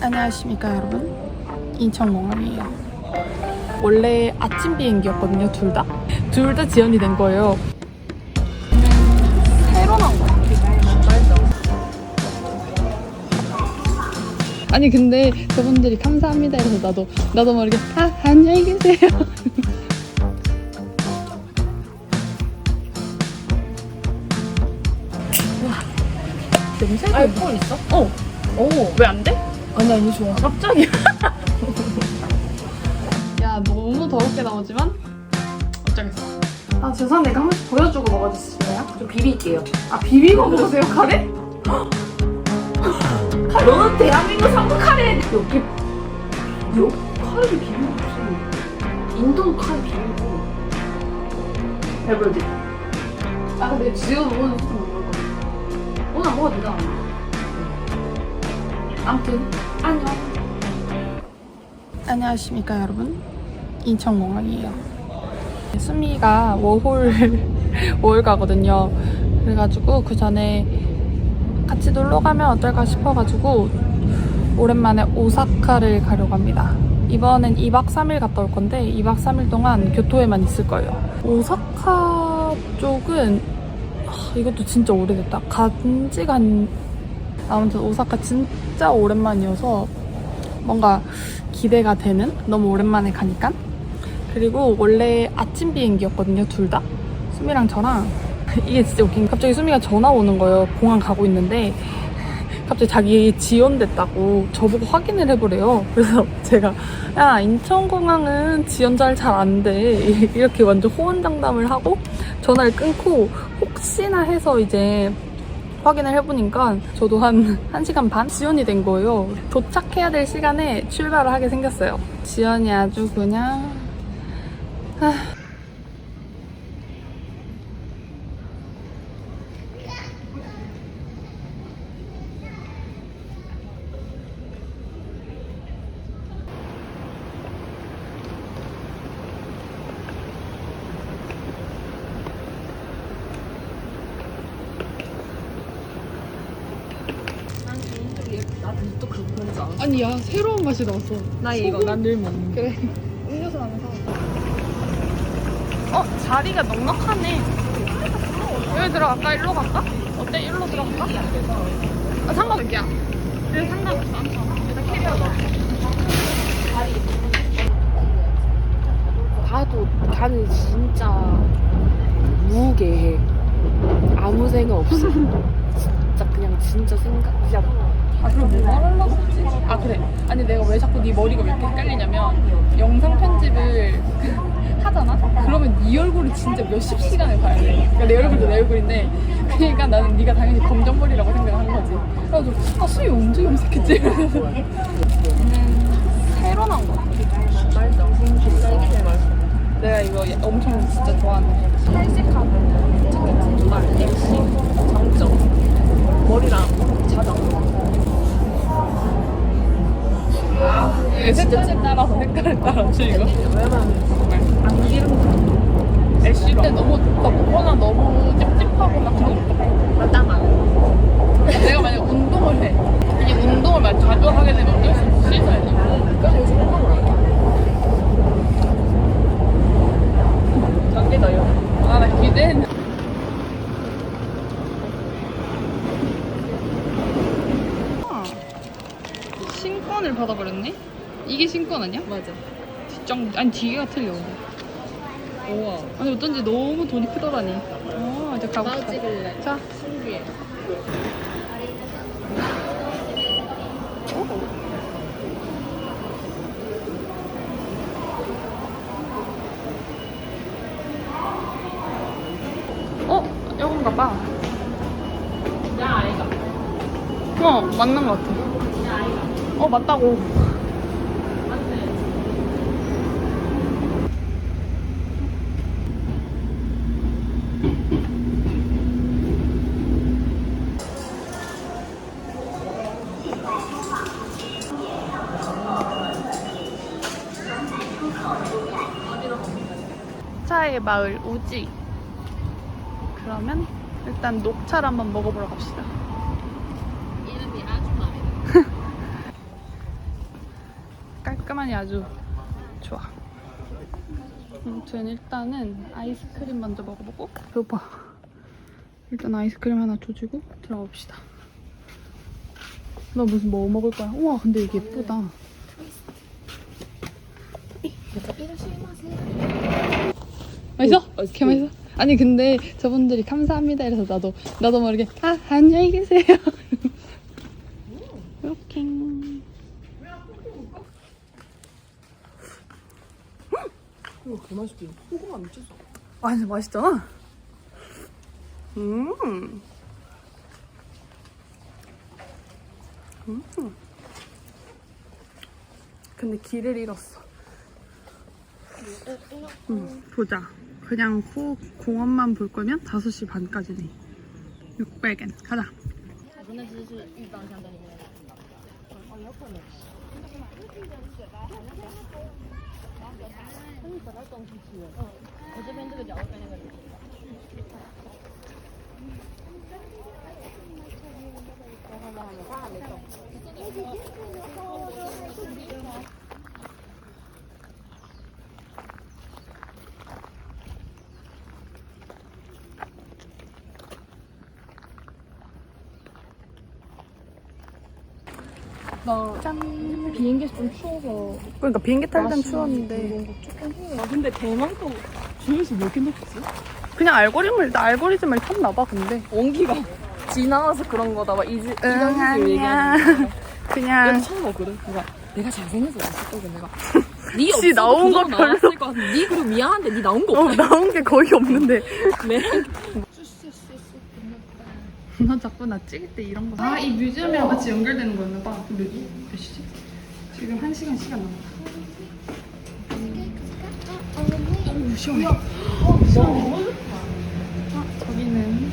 안녕하십니까 여러분, 인천공항이에요. 원래 아침 비행기였거든요. 둘 다 지연이 된 거예요. 새로 나온 거 같아. 아니 근데 저분들이 감사합니다 이래서 나도 모르게 안녕히 계세요. 와, 냄새가 알코올 있어? 왜 안 돼? 아니 좋아. 갑자기. 야, 너무 더럽게 나오지만 어쩌겠어. 아, 죄송한데 이거 한 번씩 보여주고 먹어주실래요? 좀 비빌게요. 아, 비비고 먹으세요, 카레? 너는 대한민국 상부 카레. 여기 카레를 비비고 무슨 인도 카레 비비고. 배불지? 아, 근데 지금 오늘 조금 못 먹을 거야. 오늘 안 먹어도 되잖아. 아무튼 안녕. 안녕하십니까 여러분, 인천공항이에요. 수미가 워홀 가거든요. 그래가지고 그 전에 같이 놀러 가면 어떨까 싶어가지고 오랜만에 오사카를 가려고 합니다. 이번엔 2박 3일 갔다 올 건데 2박 3일 동안 교토에만 있을 거예요. 오사카 쪽은 이것도 진짜 오래됐다. 간지가 아무튼 오사카 진짜 오랜만이어서 뭔가 기대가 되는, 너무 오랜만에 가니까. 그리고 원래 아침 비행기였거든요. 둘 다. 수미랑 저랑. 이게 진짜 웃긴 게 갑자기 수미가 전화 오는 거예요. 공항 가고 있는데 갑자기 자기 지연됐다고 저보고 확인을 해보래요. 그래서 제가 야, 인천공항은 지연 잘 안 돼 이렇게 완전 호언장담을 하고 전화를 끊고 혹시나 해서 이제 확인을 해보니까 저도 한 1시간 반 지연이 된 거예요. 도착해야 될 시간에 출발을 하게 생겼어요. 지연이 아주 그냥 나도 또 그거 먹지 않아? 아니야, 새로운 맛이 나왔어. 나 이거 난 늘 먹는. 그래, 음료수 하나 사. 자리가 넉넉하네. 여기 들어갈까? 일로 갈까? 어때? 일로 들어갈까? 아, 상관없기야. 그래, 상관없어. 일단 캐리어 넣어. 봐도 걔는 진짜 무게해. 아무 생각 없어. 진짜 그냥 진짜 생각 그냥. 아, 그럼 뭐가 하려고 했지? 아, 그래. 아니, 내가 왜 자꾸 네 머리가 왜 이렇게 헷갈리냐면 영상 편집을 하잖아? 그러면 네 얼굴을 진짜 몇십 시간을 봐야 돼. 그러니까 내 얼굴도 내 얼굴인데, 그러니까 나는 네가 당연히 검정머리라고 생각하는 거지. 그래가지고 수미 언제 염색했지? 새로 나온 거 같아. 맛있어. 진짜 제일 맛있어. 내가 이거 엄청 진짜 좋아하는 탈색하고 특히 정말 MC 장점 머리랑 자장. 색깔에 따라서 색깔에 따라서 이거 왜냐면 안 기름 애쉬로 너무 덥거나 너무 찝찝하거나 그런 거 마땅한. 내가 만약 운동을 해. 이게 운동을 만약 자주 하게 되면 어쩔 수 없이 씻어야 돼. 그래서 요즘 운동을 안 해. 단계다 요. 아, 나 기대했는데. 신권을 받아버렸네? 이게 신권 아니야? 맞아. 뒷장, 아니 뒤가 틀려. 우와. 아니 어쩐지 너무 돈이 크더라니. 이제 가고 싶다. 찍을래. 자. 신기해. 이건가 봐. 야 아이가. 맞는 것 같아. 맞다고. 차의 마을 우지. 그러면 일단 녹차를 한번 먹어보러 갑시다. 이름이 아주 마음에 들어. 깔끔하니 아주 좋아. 아무튼 일단은 아이스크림 먼저 먹어보고. 배고파. 일단 아이스크림 하나 조지고 들어가 봅시다. 너 무슨 뭐 먹을 거야? 우와 근데 이게 예쁘다. 맛있어? 개 맛있어? 아니 근데 저분들이 감사합니다 이래서 나도 모르게 안녕히 계세요. 이렇게. 이거 개 맛있지? 소금만 미쳤어. 완전 맛있잖아. 근데 길을 잃었어. 보자. 그냥 공원만 볼 거면 5시 반까지네. 600엔. 가자. 나 짠. 비행기에서 좀 추워서. 그러니까 비행기 탈 땐 추웠는데 근데 대만도 주유소 왜 이렇게 높지? 그냥 알고리즘을 탔나 봐. 근데 원기가 지나와서 그런 거다. 막 이런 식으로 아니야. 얘기하는 거. 그냥 내가 처음 봤거든. 내가 잘생겨서 왔었거든. 내가 니 지 없어도 나온 거 그거 나왔을 것 같은데. 니 그리고 미안한데 니 나온 거 없어. 나온 게 거의 없는데. 네. 너 자꾸 나 찍을 때 이런 거. 이 뮤지엄이랑 같이 연결되는 거였나 봐. 몇 시지? 지금 1시간 시간 남았다. 오, 시원해. 시원해. 저기는.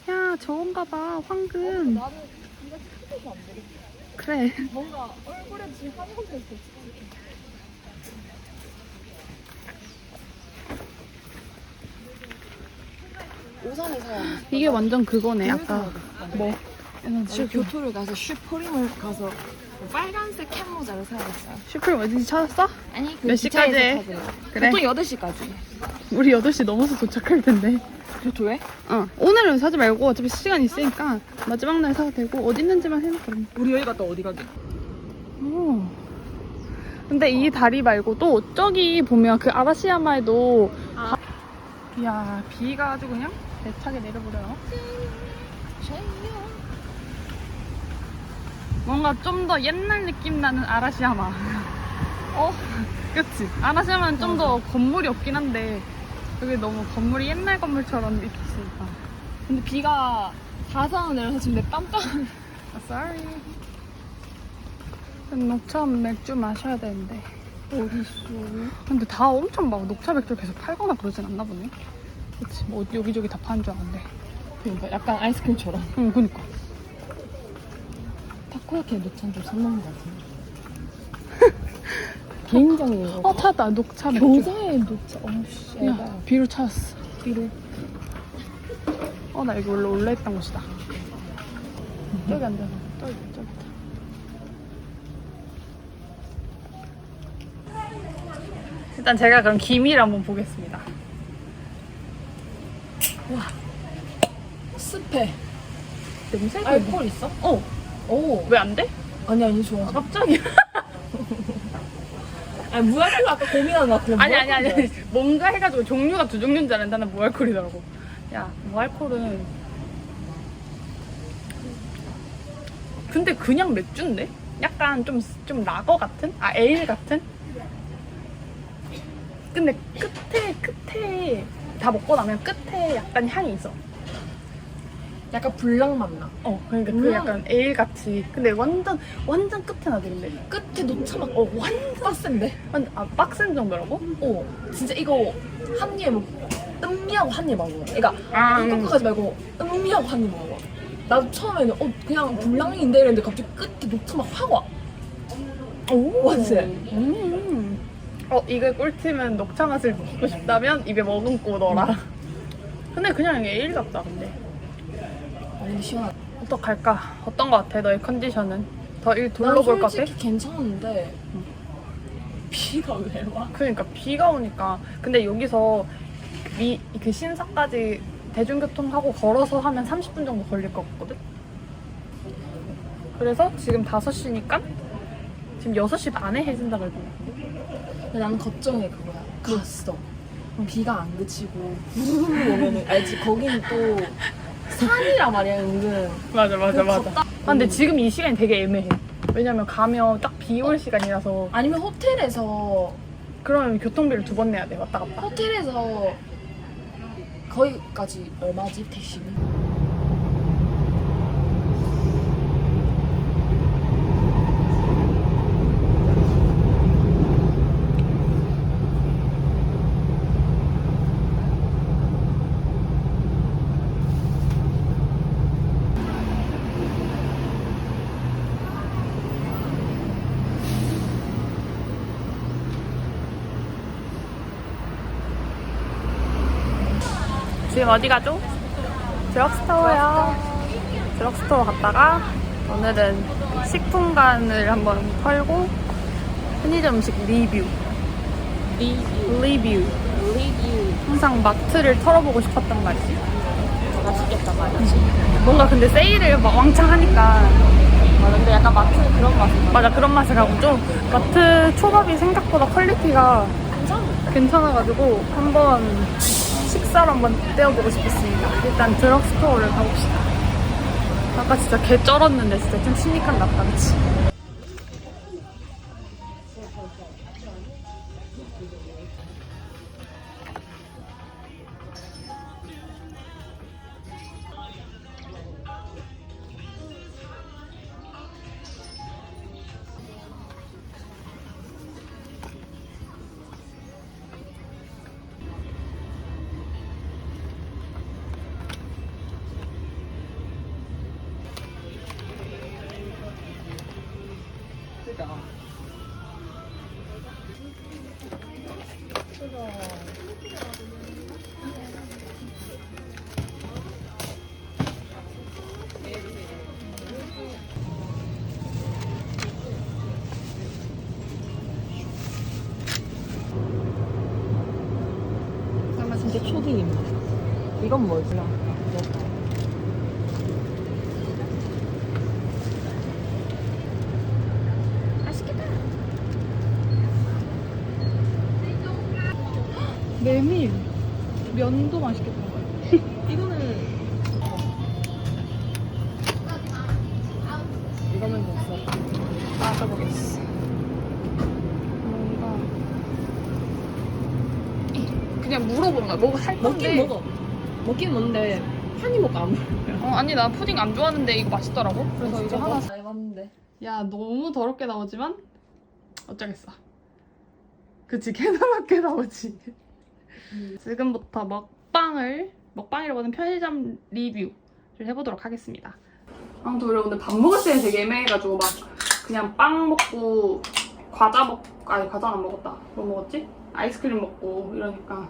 야, 저건가 봐. 황금. 나는 이거 크게도 안 돼. 그래. 뭔가 얼굴에 지금 화장도 있어. 오산에서 이게 완전 그거네. 아까 뭐? 교토를 가서 슈프림을 가서 빨간색 캡 모자를 사야겠어요. 슈프림 어디서 찾았어? 아니 몇 시까지 해? 그래. 보통 8시까지. 우리 8시 넘어서 도착할 텐데. 교토에? 오늘은 사지 말고 어차피 시간 있으니까 마지막 날 사도 되고 어디 있는지만 해놓거든. 우리 여기 갔다 어디 가게? 오. 근데 이 다리 말고 또 저기 보면 그 아라시야마에도 이야 비가 아주 그냥 대차게 내려버려요. 뭔가 좀 더 옛날 느낌 나는 아라시야마. 그치? 아라시야마는 좀 더 건물이 없긴 한데 여기 너무 건물이 옛날 건물처럼 있으니까. 근데 비가 다산을 내려서 지금 내 깜짝. sorry. 녹차 맥주 마셔야 되는데. 어딨어? 근데 다 엄청 막 녹차 맥주 계속 팔거나 그러진 않나 보네. 그치? 뭐 여기저기 다 파는 줄 알았는데. 그러니까 약간 아이스크림처럼. 응, 그니까. 타코야키에 녹차는 좀 선 넘은 것 같은데. 개인적인 거. 찾았다. 녹차 맥주. 교사에 녹차. 어씨. 야, 비를 찾았어. 비를. 나 여기 원래 올라있던 곳이다. 저기 앉아서. 저기다. 일단 제가 그럼 기미를 한번 보겠습니다. 습해. 냄새가 알코올 있어? 오. 왜 안 돼? 아니 좋아. 갑자기. 아니 무알콜 아까 고민하는 것 같아. 아니. 뭔가 해가지고 종류가 2종류인 줄 알았는데 나는 무알콜이더라고. 야, 무알콜은. 근데 그냥 맥주인데? 약간 좀 라거 같은? 에일 같은? 근데 끝에 다 먹고 나면 끝에 약간 향이 있어. 약간 불랑 맛 나. 그러니까 그 약간 에일 같이. 근데 완전 끝에 나지 근데. 끝에 녹차 맛. 완전 빡센데. 빡센 정도라고? 진짜 이거 한 입에 음미하고 한 입 먹어. 그러니까 꿀꺽하지 말고 음미하고 한 입 먹어. 나도 처음에는 그냥 불량인데 이랬는데 갑자기 끝에 녹차 맛 확 와. 오, 맞지? 이게 꿀팁은 녹차 맛을 먹고 싶다면 입에 머금고 넣어라. 근데 그냥 에일 같다 근데. 아니 시원하다. 어떡할까? 어떤 거 같아 너의 컨디션은? 더 일 난 둘러볼 것 같아? 솔직히 괜찮은데 비가 왜 와? 그러니까 비가 오니까. 근데 여기서 그 신사까지 대중교통하고 걸어서 하면 30분 정도 걸릴 것 같거든? 그래서 지금 5시니까 지금 6시 반에 해진다 그랬거든. 근데 나는 걱정해 그거야. 갔어. 비가 안 그치고 우르르 오면은 알지? 거기는 또 산이란 말이야 은근. 맞아 걷다- 근데 지금 이 시간이 되게 애매해. 왜냐면 가면 딱 비 올 시간이라서. 아니면 호텔에서 그러면 교통비를 2번 내야 돼, 왔다 갔다. 호텔에서 거기까지 얼마지 택시는? 지금 어디 가죠? 드럭스토어요. 드럭스토어 갔다가 오늘은 식품관을 한번 털고 편의점 음식 리뷰. 리뷰. 항상 마트를 털어보고 싶었단 말이지. 맛있겠다 말이지. 뭔가 근데 세일을 막 왕창 하니까. 아 근데 약간 마트 그런 맛이 맞아, 그런 맛을 가고 좀 마트 초밥이 생각보다 퀄리티가 괜찮아가지고 한번 식사를 한번 때워보고 싶었습니다. 일단 드럭스토어를 가봅시다. 아까 진짜 개 쩔었는데 진짜 좀 시니칸 났다, 그치? 진짜 초딩임. 이건 뭐지? 맛있겠다. 메밀. 면도 맛있겠다. 이거는 이거면 됐어. 맞아보겠어. 뭔가 그냥 물어보는 거야. 뭐가 살 건데. 먹긴 먹어. 먹긴 먹는데 한입 먹고 안 먹어. 아니 나 푸딩 안 좋아하는데 이거 맛있더라고. 그래서 이거 하나 사. 해봤는데. 야, 너무 더럽게 나오지만 어쩌겠어. 그치, 개더럽게 나오지. 지금부터 먹방이라고 하는 편의점 리뷰를 해보도록 하겠습니다. 아무튼 우리 오늘 밥 먹을 때는 되게 애매해가지고 막 그냥 빵 먹고 아니 과자는 안 먹었다. 뭐 먹었지? 아이스크림 먹고 이러니까.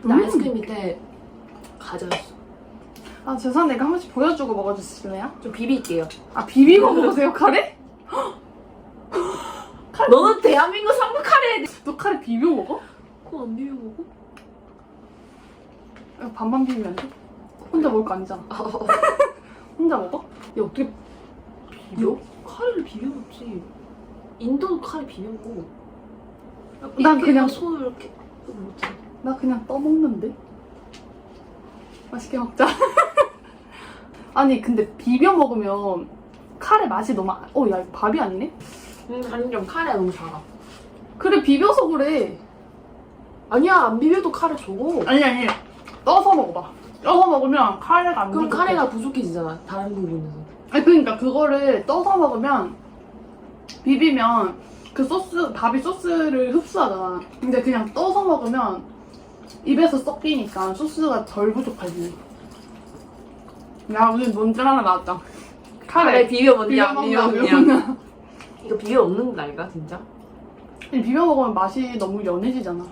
근데 아이스크림 밑에 과자였어. 아, 죄송한데 이거 한 번씩 보여주고 먹어주실래요? 좀 비빌게요. 아, 비비고 먹으세요, 카레? 너는 대한민국 상급 카레. 너 카레 비벼 먹어? 그거 안 비벼 먹어? 이거 반반 비비면 안 돼? 혼자 먹을 거 아니잖아. 혼자 먹어? 야, 어떻게 비벼? 카레를 비벼 먹지. 인도도 카레 비벼 먹어. 난 그냥 손을 이렇게 먹지. 나 그냥 떠먹는데? 맛있게 먹자. 아니 근데 비벼 먹으면 카레 맛이 너무 야 이거 밥이 아니네? 아니면 카레 너무 달아. 그래 비벼서 그래. 아니야 안 비벼도 카레 저거. 아니 떠서 먹어봐. 떠서 먹으면 카레가 안 그럼 부족해. 카레가 부족해지잖아 다른 부분에서. 아니 그러니까 그거를 떠서 먹으면 비비면 그 소스 밥이 소스를 흡수하잖아. 근데 그냥 떠서 먹으면 입에서 섞이니까 소스가 덜 부족하지. 야 오늘 뭔줄 하나 나왔다. 카레 비벼 먹냐 안 비벼 비벼 먹냐. 먹냐. 이거 비벼 먹는 거 아닐까 진짜? 비벼 먹으면 맛이 너무 연해지잖아.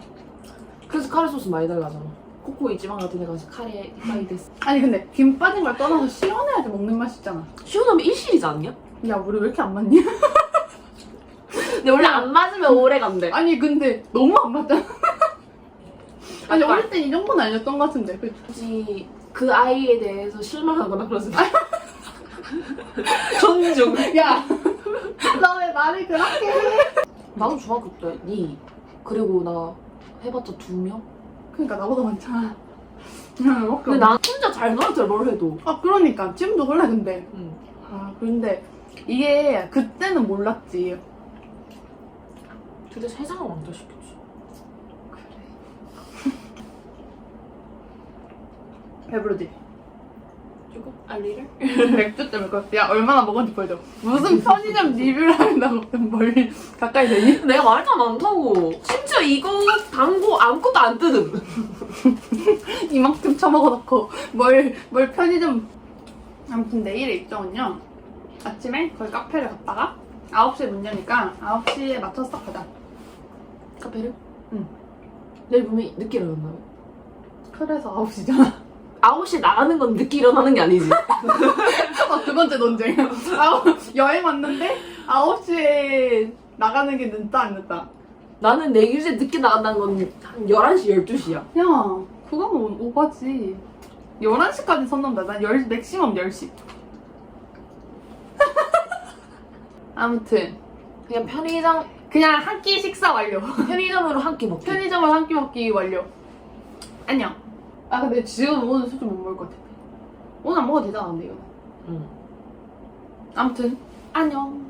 그래서 카레 소스 많이 달라잖아. 코코 이지만 같은 애가 카레 이파이 됐어. 아니 근데 김 빠진 걸 떠나서 시원해야지 먹는 맛이잖아. 시원하면 일실이지 않냐? 야 우리 왜 이렇게 안 맞니? 근데 원래 안 맞으면 오래 간대. 아니 근데 너무 안 맞잖아. 아니 약간. 어릴 땐 이 정도는 아니었던 것 같은데. 그치? 굳이 그 아이에 대해서 실망하거나 그러지 마. 존중. 야, 너 왜 말을 그렇게 해? 나도 중학교 때 니 그리고 나 해봤자 2명? 그러니까 나보다 많잖아. 근데 근데 난 혼자 잘 놀았잖아 뭘 해도. 아 그러니까 지금도 그래 근데. 응. 아 근데 이게 그때는 몰랐지. 근데 세상을 왕따시켰지. 배부르지? 조금 알리를? 맥주 때문에 그렇지. 야 얼마나 먹었는지 보여줘. 무슨 편의점 리뷰를 한다고 멀리 가까이 되니? 내가 말도 많다고. 심지어 이거 당고 아무것도 안 뜯음. 이만큼 처먹어놓고 뭘 편의점. 아무튼 내일의 일정은요. 아침에 거기 카페를 갔다가 9시에 문 여니까 9시에 맞춰서 딱 가자. 카페를? 응. 내일 분명히 늦게 일어난다며. 그래서 9시잖아. 9시에 나가는 건 늦게 일어나는 게 아니지. 두 번째 논쟁. 여행 왔는데 9시에 나가는 게 늦다 안 늦다. 나는 내일에 늦게 나간다는 건 한 11시, 12시야. 야 그거는 오바지. 11시까지 선 넘다. 난 맥시멈 10시. 아무튼 그냥 그냥 한 끼 식사 완료. 편의점으로 한 끼 먹기. 편의점을 한 끼 먹기 완료. 안녕. 아 근데 지금 오늘 술 좀 못 먹을 것 같아. 오늘 안 먹어도 되잖아 근데 이거는. 응. 아무튼 안녕.